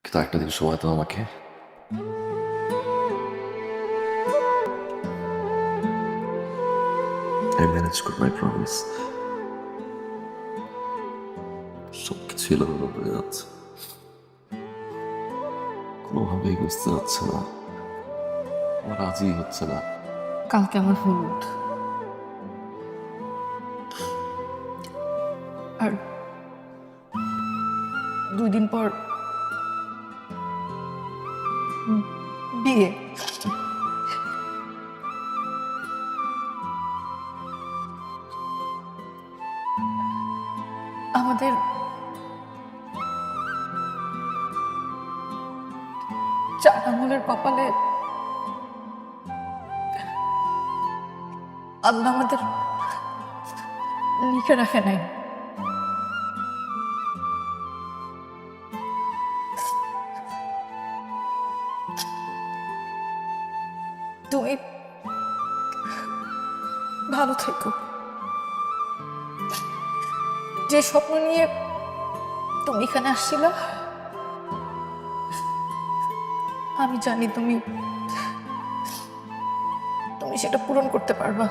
কিন্তু একটা দিন সময় দাও আমাকে। I manage করবো, I promise। সবকিছু এলোমেলো হয়ে যাচ্ছে, কোনোভাবেই বুঝতে পারছে না, আমার রাজি হচ্ছে না। কালকে আমার হলুদ, আর 2 দিন পর বিয়ে। আমাদের চার আঙুলের কপালে আল্লাহ আমাদের লিখে রাখে নাই। তুমি ভালো থেকো। যে স্বপ্ন নিয়ে তুমি এখানে আসছিল, আমি জানি তুমি তুমি সেটা পূরণ করতে পারবা।